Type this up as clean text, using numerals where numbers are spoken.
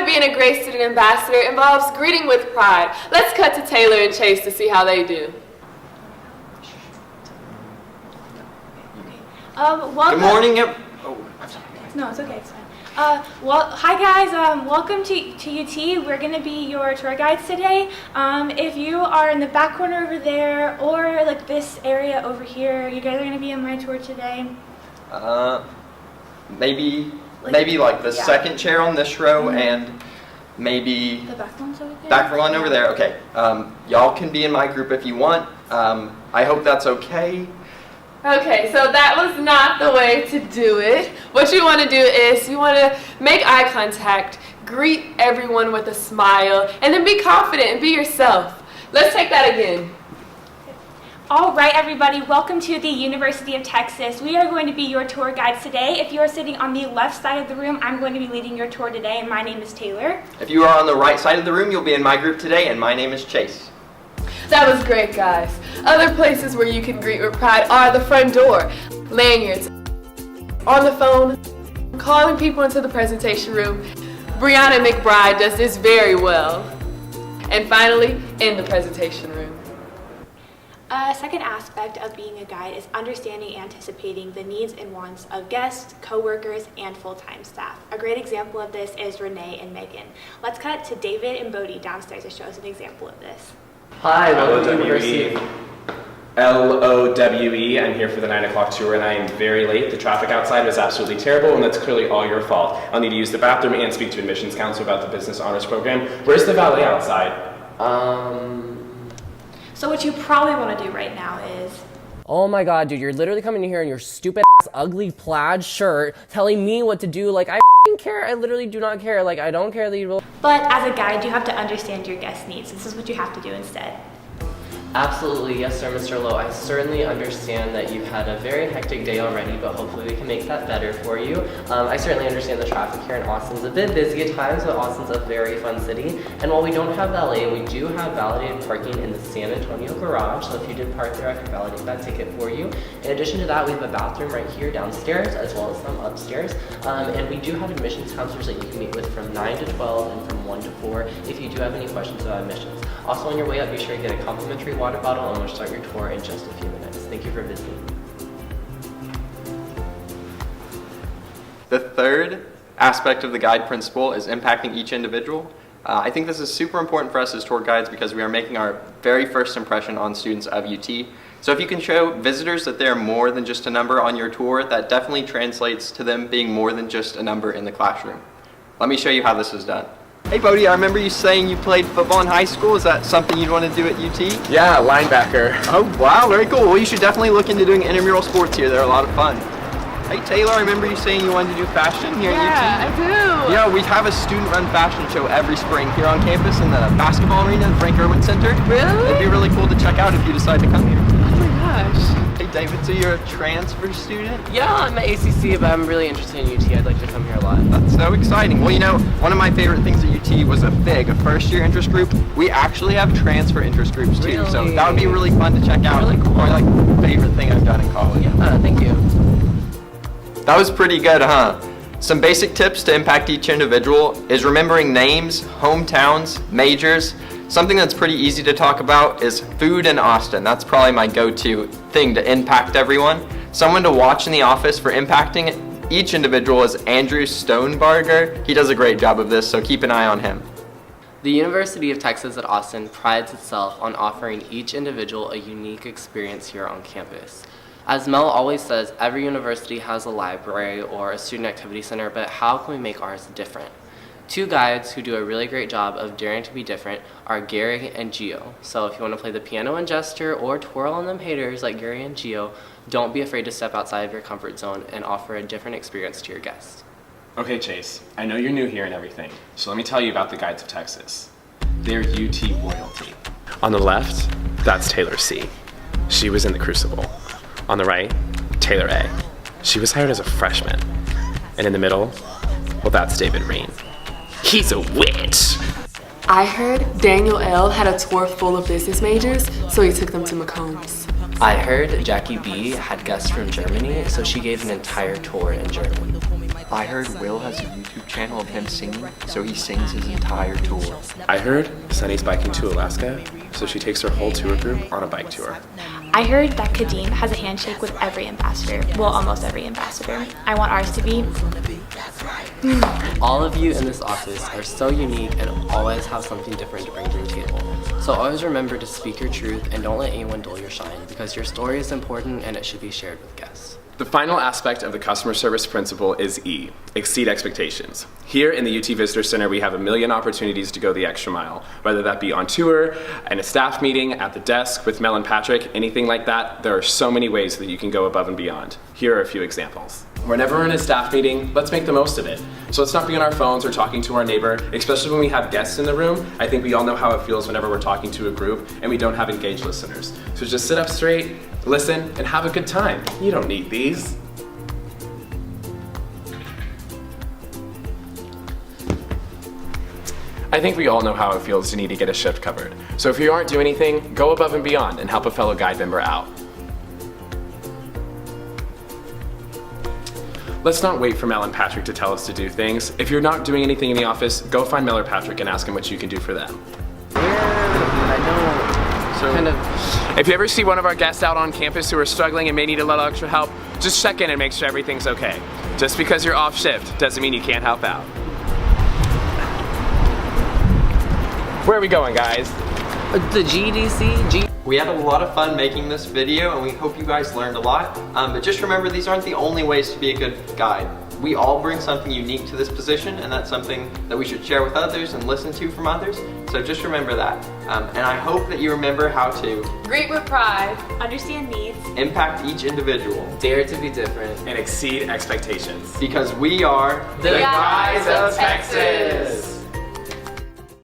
being a great student ambassador involves greeting with pride. Let's cut to Taylor and Chase to see how they do. Welcome. Good morning. No, it's okay. It's fine. Well, hi guys. Welcome to UT. We're going to be your tour guides today. If you are in the back corner over there or like this area over here, you guys are going to be on my tour today. Maybe like the second chair on this row and maybe The back one's over there. back one over there. Okay. Y'all can be in my group if you want. I hope that's okay. Okay, so that was not the way to do it. What you want to do is you want to make eye contact, greet everyone with a smile, and then be confident and be yourself. Let's take that again. All right, everybody, welcome to the University of Texas. We are going to be your tour guides today. If you are sitting on the left side of the room, I'm going to be leading your tour today, and my name is Taylor. If you are on the right side of the room, you'll be in my group today, and my name is Chase. That was great, guys. Other places where you can greet with pride are the front door, lanyards, on the phone, calling people into the presentation room. Brianna McBride does this very well. And finally, in the presentation room. A second aspect of being a guide is understanding and anticipating the needs and wants of guests, coworkers, and full-time staff. A great example of this is Renee and Megan. Let's cut to David and Bodie downstairs to show us an example of this. Hi, welcome to University. LOWE, I'm here for the 9 o'clock tour and I am very late. The traffic outside was absolutely terrible and that's clearly all your fault. I'll need to use the bathroom and speak to admissions counsel about the business honors program. Where's the valet outside? So what you probably want to do right now is... Oh my god, dude, you're literally coming in here in your stupid ass ugly plaid shirt telling me what to do. Like, I f***ing care. I literally do not care. Like, I don't care that you will. But as a guide, you have to understand your guest needs. This is what you have to do instead. Absolutely, yes sir, Mr. Lowe. I certainly understand that you've had a very hectic day already, but hopefully we can make that better for you. I certainly understand the traffic here in Austin's a bit busy at times, but Austin's a very fun city. And while we don't have valet, we do have validated parking in the San Antonio garage, so if you did park there, I could validate that ticket for you. In addition to that, we have a bathroom right here downstairs, as well as some upstairs. And we do have admissions counselors that you can meet with from 9 to 12 and from 1 to 4 if you do have any questions about admissions. Also, on your way up, be sure to get a complimentary water bottle and we'll start your tour in just a few minutes. Thank you for visiting. The third aspect of the guide principle is impacting each individual. I think this is super important for us as tour guides because we are making our very first impression on students of UT. So if you can show visitors that they're more than just a number on your tour, that definitely translates to them being more than just a number in the classroom. Let me show you how this is done. Hey Bodie, I remember you saying you played football in high school. Is that something you'd want to do at UT? Yeah, linebacker. Oh wow, very cool. Well, you should definitely look into doing intramural sports here. They're a lot of fun. Hey Taylor, I remember you saying you wanted to do fashion here at UT. Yeah, I do. Yeah, we have a student-run fashion show every spring here on campus in the basketball arena, the Frank Irwin Center. Really? It'd be really cool to check out if you decide to come here. Oh my gosh. Hey David, so you're a transfer student? Yeah, I'm at ACC, but I'm really interested in UT. I'd like to come here a lot. That's so exciting. Well, you know, one of my favorite things at UT was a FIG, a first-year interest group. We actually have transfer interest groups too, so Really? that would be really fun to check out. Really cool. Probably like favorite thing I've done in college. Thank you. That was pretty good, huh? Some basic tips to impact each individual is remembering names, hometowns, majors. Something that's pretty easy to talk about is food in Austin. That's probably my go-to thing to impact everyone. Someone to watch in the office for impacting each individual is Andrew Stonebarger. He does a great job of this, so keep an eye on him. The University of Texas at Austin prides itself on offering each individual a unique experience here on campus. As Mel always says, every university has a library or a student activity center, but how can we make ours different? Two guides who do a really great job of daring to be different are Gary and Gio. So if you want to play the piano and gesture or twirl on them haters like Gary and Gio, don't be afraid to step outside of your comfort zone and offer a different experience to your guests. Okay, Chase, I know you're new here and everything, so let me tell you about the Guides of Texas. They're UT royalty. On the left, that's Taylor C. She was in the Crucible. On the right, Taylor A. She was hired as a freshman. And in the middle, well, that's David Reen. He's a witch! I heard Daniel L. had a tour full of business majors, so he took them to McCombs. I heard Jackie B had guests from Germany, so she gave an entire tour in Germany. I heard Will has a YouTube channel of him singing, so he sings his entire tour. I heard Sunny's biking to Alaska, so she takes her whole tour group on a bike tour. I heard that Kadeem has a handshake with every ambassador. Well, almost every ambassador. I want ours to be. All of you in this office are so unique and always have something different to bring to the table. So always remember to speak your truth and don't let anyone dull your shine, because your story is important and it should be shared with guests. The final aspect of the customer service principle is E, exceed expectations. Here in the UT Visitor Center, we have a million opportunities to go the extra mile, whether that be on tour, in a staff meeting, at the desk with Mel and Patrick, anything like that. There are so many ways that you can go above and beyond. Here are a few examples. Whenever we're in a staff meeting, let's make the most of it. So let's not be on our phones or talking to our neighbor, especially when we have guests in the room. I think we all know how it feels whenever we're talking to a group and we don't have engaged listeners. So just sit up straight, listen, and have a good time. You don't need these. I think we all know how it feels to need to get a shift covered. So if you aren't doing anything, go above and beyond and help a fellow guide member out. Let's not wait for Mel and Patrick to tell us to do things. If you're not doing anything in the office, go find Mel or Patrick and ask them what you can do for them. If you ever see one of our guests out on campus who are struggling and may need a little extra help, just check in and make sure everything's okay. Just because you're off shift doesn't mean you can't help out. Where are we going, guys? The GDC? We had a lot of fun making this video and we hope you guys learned a lot. But just remember, these aren't the only ways to be a good guide. We all bring something unique to this position, and that's something that we should share with others and listen to from others. So just remember that. And I hope that you remember how to Greet with pride. Understand needs. impact each individual, Dare to be different. And exceed expectations. because we are The Guides of Texas.